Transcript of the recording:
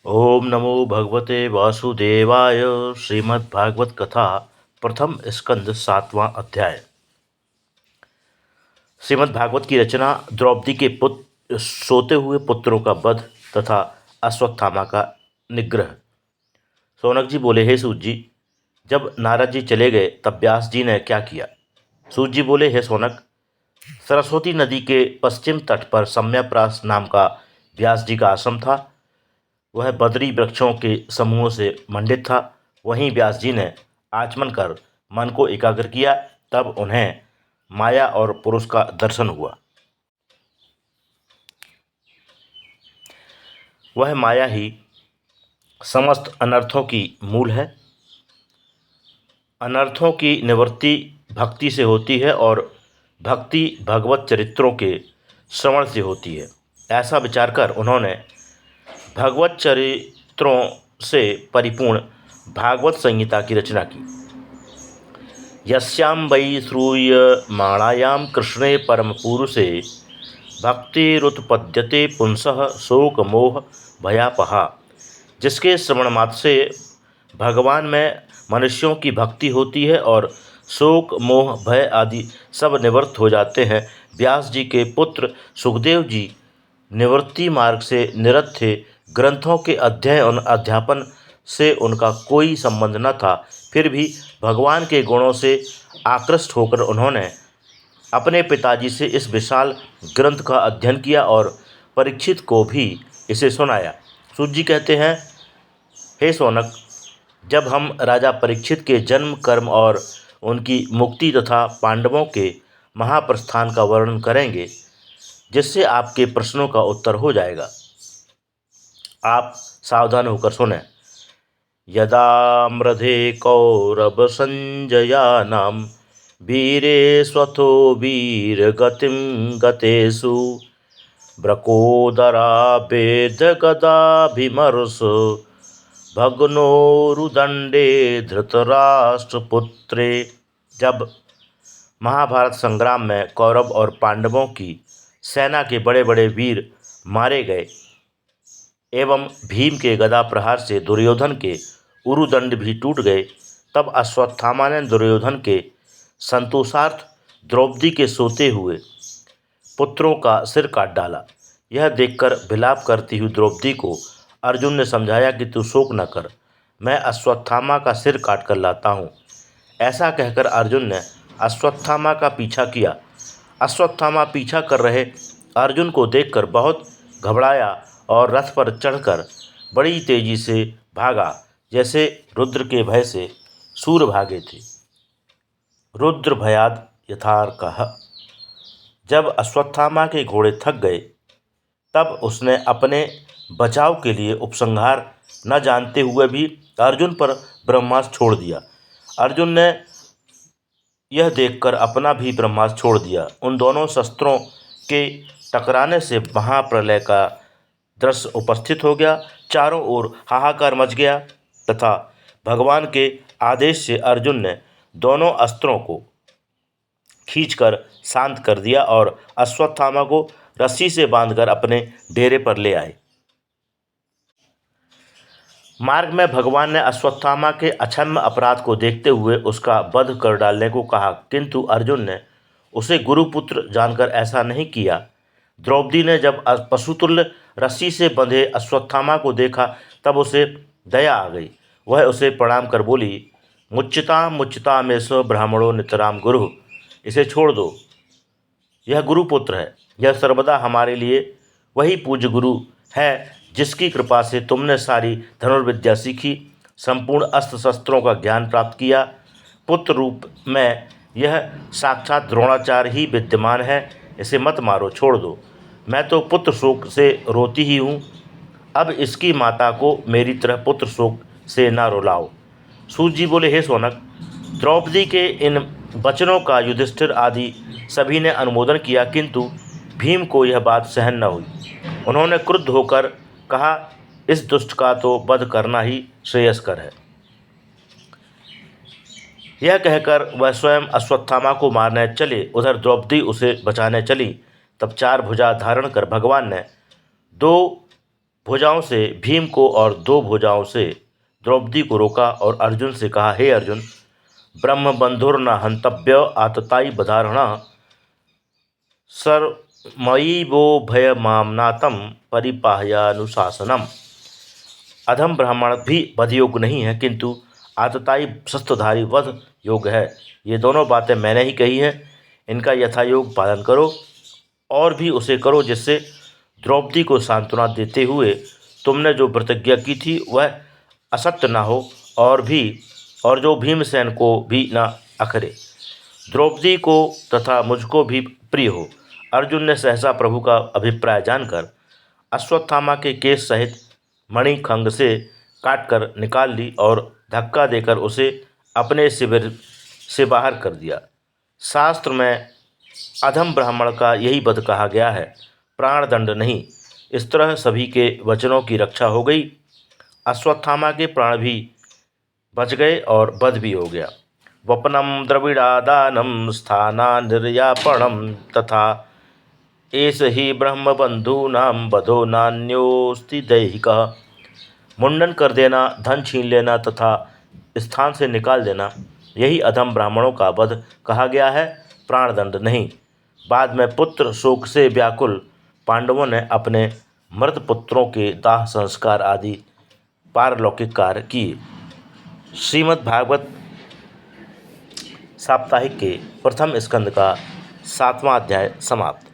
ओम नमो भगवते वासुदेवाय। श्रीमद्भागवत कथा प्रथम स्कंद सातवां अध्याय। श्रीमद्भागवत की रचना द्रौपदी के पुत्र सोते हुए पुत्रों का वध तथा अश्वत्थामा का निग्रह। सौनक जी बोले, हे सूत जी, जब नारद जी चले गए तब व्यास जी ने क्या किया? सूत जी बोले, हे सौनक, सरस्वती नदी के पश्चिम तट पर सम्यप्रास नाम का व्यास जी का आश्रम था। वह बद्री वृक्षों के समूहों से मंडित था। वहीं व्यास जी ने आचमन कर मन को एकाग्र किया। तब उन्हें माया और पुरुष का दर्शन हुआ। वह माया ही समस्त अनर्थों की मूल है। अनर्थों की निवृत्ति भक्ति से होती है और भक्ति भगवत चरित्रों के श्रवण से होती है। ऐसा विचार कर उन्होंने भगवत चरित्रों से परिपूर्ण भागवत संहिता की रचना की। यस्यां वै श्रूयमाणायां कृष्णे परम पुरुषे भक्तिरुत्पद्यते पुंसः शोक मोह भयापहा। जिसके श्रवण मात्र से भगवान में मनुष्यों की भक्ति होती है और शोक मोह भय आदि सब निवृत्त हो जाते हैं। व्यास जी के पुत्र सुखदेव जी निवृत्ति मार्ग से निरत थे। ग्रंथों के अध्ययन और अध्यापन से उनका कोई संबंध न था। फिर भी भगवान के गुणों से आकृष्ट होकर उन्होंने अपने पिताजी से इस विशाल ग्रंथ का अध्ययन किया और परीक्षित को भी इसे सुनाया। सूत जी कहते हैं, हे सौनक, जब हम राजा परीक्षित के जन्म कर्म और उनकी मुक्ति तथा पांडवों के महाप्रस्थान का वर्णन करेंगे, जिससे आपके प्रश्नों का उत्तर हो जाएगा। आप सावधान होकर सुने। यदा मृधे कौरव संजयानां वीरे स्वथो वीर गतिम गतेषु ब्रकोदरा वेद गदाभिमर्श भग्नोरुदंडे धृतराष्ट्रपुत्रे। जब महाभारत संग्राम में कौरव और पांडवों की सेना के बड़े बड़े वीर मारे गए एवं भीम के गदा प्रहार से दुर्योधन के उरुदंड भी टूट गए, तब अश्वत्थामा ने दुर्योधन के संतोषार्थ द्रौपदी के सोते हुए पुत्रों का सिर काट डाला। यह देखकर विलाप करती हुई द्रौपदी को अर्जुन ने समझाया कि तू शोक न कर, मैं अश्वत्थामा का सिर काट कर लाता हूँ। ऐसा कहकर अर्जुन ने अश्वत्थामा का पीछा किया। अश्वत्थामा पीछा कर रहे अर्जुन को देखकर बहुत घबराया और रथ पर चढ़कर बड़ी तेजी से भागा, जैसे रुद्र के भय से सूर भागे थे। रुद्र भयाद यथार्कः। जब अश्वत्थामा के घोड़े थक गए तब उसने अपने बचाव के लिए उपसंहार न जानते हुए भी अर्जुन पर ब्रह्मास्त्र छोड़ दिया। अर्जुन ने यह देखकर अपना भी ब्रह्मास्त्र छोड़ दिया। उन दोनों शस्त्रों के टकराने से महाप्रलय का दृश्य उपस्थित हो गया। चारों ओर हाहाकार मच गया तथा भगवान के आदेश से अर्जुन ने दोनों अस्त्रों को खींचकर शांत कर दिया और अश्वत्थामा को रस्सी से बांधकर अपने डेरे पर ले आए। मार्ग में भगवान ने अश्वत्थामा के अक्षम्य अपराध को देखते हुए उसका वध कर डालने को कहा, किंतु अर्जुन ने उसे गुरुपुत्र जानकर ऐसा नहीं किया। द्रौपदी ने जब पशुतुल्य रस्सी से बंधे अश्वत्थामा को देखा तब उसे दया आ गई। वह उसे प्रणाम कर बोली, मुच्यता में स्व ब्राह्मणों नितराम गुरु। इसे छोड़ दो, यह गुरुपुत्र है। यह सर्वदा हमारे लिए वही पूज्य गुरु है जिसकी कृपा से तुमने सारी धनुर्विद्या सीखी, संपूर्ण अस्त्र शस्त्रों का ज्ञान प्राप्त किया। पुत्र रूप में यह साक्षात द्रोणाचार्य ही विद्यमान है। इसे मत मारो, छोड़ दो। मैं तो पुत्र शोक से रोती ही हूँ। अब इसकी माता को मेरी तरह पुत्र शोक से ना रुलाओ। सूत जी बोले, हे सौनक, द्रौपदी के इन वचनों का युधिष्ठिर आदि सभी ने अनुमोदन किया, किंतु भीम को यह बात सहन न हुई। उन्होंने क्रुद्ध होकर कहा, इस दुष्ट का तो वध करना ही श्रेयस्कर है। यह कहकर वह स्वयं अश्वत्थामा को मारने चले। उधर द्रौपदी उसे बचाने चली। तब चार भुजा धारण कर भगवान ने दो भुजाओं से भीम को और 2 भुजाओं से द्रौपदी को रोका और अर्जुन से कहा, हे अर्जुन, ब्रह्मबंधुर्न हन्तव्य आततायी बधारणः सर्मयीवो भयमामनातं परिपाह्यानुशासनम्। अधम ब्राह्मण भी वध योग्य नहीं है, किंतु आततायी शस्त्रधारी वध योग्य है। ये दोनों बातें मैंने ही कही है, इनका यथायोग पालन करो और भी उसे करो जिससे द्रौपदी को सांत्वना देते हुए तुमने जो प्रतिज्ञा की थी वह असत्य न हो, और जो भीमसेन को भी न अखरे, द्रौपदी को तथा मुझको भी प्रिय हो। अर्जुन ने सहसा प्रभु का अभिप्राय जानकर अश्वत्थामा के केस सहित मणि खंग से काटकर निकाल ली और धक्का देकर उसे अपने शिविर से बाहर कर दिया। शास्त्र में अधम ब्राह्मण का यही वध कहा गया है, प्राणदंड नहीं। इस तरह सभी के वचनों की रक्षा हो गई। अश्वत्थामा के प्राण भी बच गए और वध भी हो गया। वपनम द्रविड़ादानम स्थाना निर्यापणम तथा एष ही ब्रह्मबंधूनां वधो नान्योस्ति दैहिकः। मुंडन कर देना, धन छीन लेना तथा स्थान से निकाल देना, यही अधम ब्राह्मणों का वध कहा गया है, प्राणदंड नहीं। बाद में पुत्र शोक से व्याकुल पांडवों ने अपने मृत पुत्रों के दाह संस्कार आदि पारलौकिक कार्य किए। श्रीमद् भागवत साप्ताहिक के प्रथम स्कंद का 7वां अध्याय समाप्त।